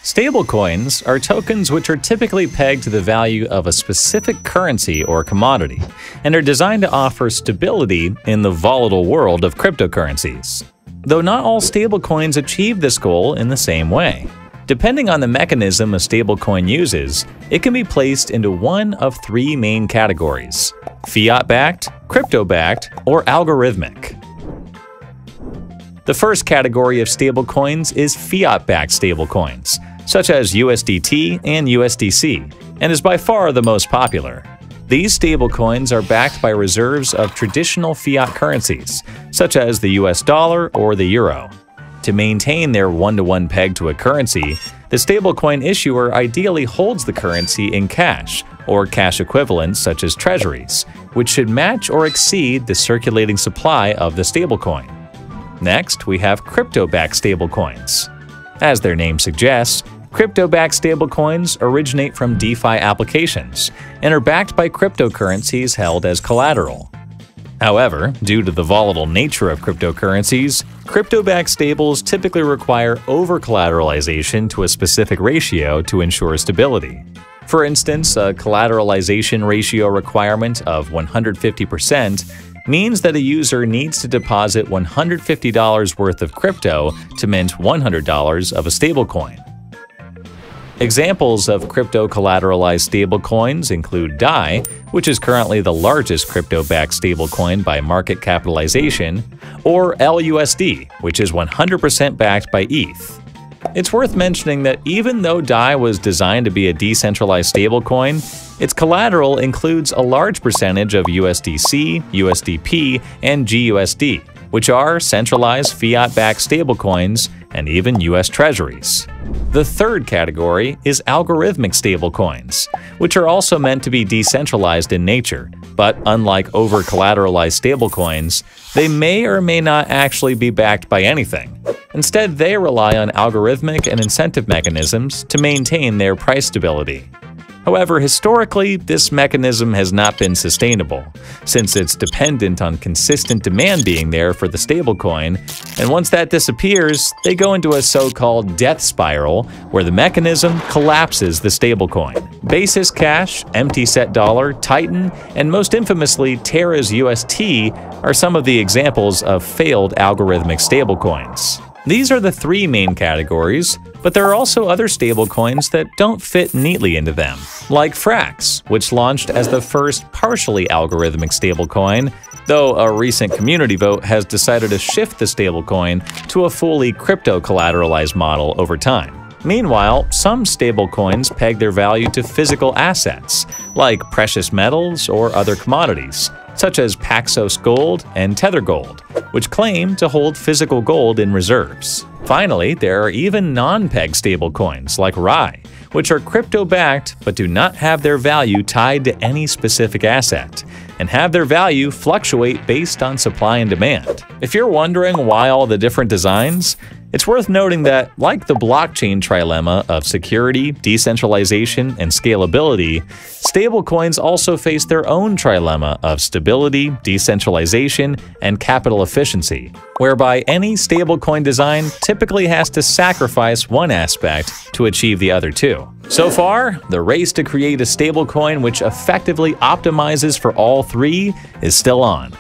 Stablecoins are tokens which are typically pegged to the value of a specific currency or commodity and are designed to offer stability in the volatile world of cryptocurrencies. Though not all stablecoins achieve this goal in the same way. Depending on the mechanism a stablecoin uses, it can be placed into one of three main categories: fiat-backed, crypto-backed, or algorithmic. The first category of stablecoins is fiat-backed stablecoins, such as USDT and USDC, and is by far the most popular. These stablecoins are backed by reserves of traditional fiat currencies, such as the US dollar or the euro. To maintain their one-to-one peg to a currency, the stablecoin issuer ideally holds the currency in cash or cash equivalents such as treasuries, which should match or exceed the circulating supply of the stablecoin. Next, we have crypto-backed stablecoins. As their name suggests, crypto-backed stablecoins originate from DeFi applications and are backed by cryptocurrencies held as collateral. However, due to the volatile nature of cryptocurrencies, crypto-backed stables typically require over-collateralization to a specific ratio to ensure stability. For instance, a collateralization ratio requirement of 150% means that a user needs to deposit $150 worth of crypto to mint $100 of a stablecoin. Examples of crypto-collateralized stablecoins include DAI, which is currently the largest crypto-backed stablecoin by market capitalization, or LUSD, which is 100% backed by ETH. It's worth mentioning that even though DAI was designed to be a decentralized stablecoin, its collateral includes a large percentage of USDC, USDP, and GUSD, which are centralized fiat-backed stablecoins and even US Treasuries. The third category is algorithmic stablecoins, which are also meant to be decentralized in nature, but unlike over-collateralized stablecoins, they may or may not actually be backed by anything. Instead, they rely on algorithmic and incentive mechanisms to maintain their price stability. However, historically, this mechanism has not been sustainable, since it's dependent on consistent demand being there for the stablecoin, and once that disappears, they go into a so-called death spiral where the mechanism collapses the stablecoin. Basis Cash, Empty Set Dollar, Titan, and most infamously Terra's UST are some of the examples of failed algorithmic stablecoins. These are the three main categories, but there are also other stablecoins that don't fit neatly into them, like Frax, which launched as the first partially algorithmic stablecoin, though a recent community vote has decided to shift the stablecoin to a fully crypto-collateralized model over time. Meanwhile, some stablecoins peg their value to physical assets, like precious metals or other commodities, such as Paxos Gold and Tether Gold, which claim to hold physical gold in reserves. Finally, there are even non-peg stablecoins like RAI, which are crypto-backed but do not have their value tied to any specific asset, and have their value fluctuate based on supply and demand. If you're wondering why all the different designs, it's worth noting that, like the blockchain trilemma of security, decentralization, and scalability, stablecoins also face their own trilemma of stability, decentralization, and capital efficiency, whereby any stablecoin design typically has to sacrifice one aspect to achieve the other two. So far, the race to create a stablecoin which effectively optimizes for all three is still on.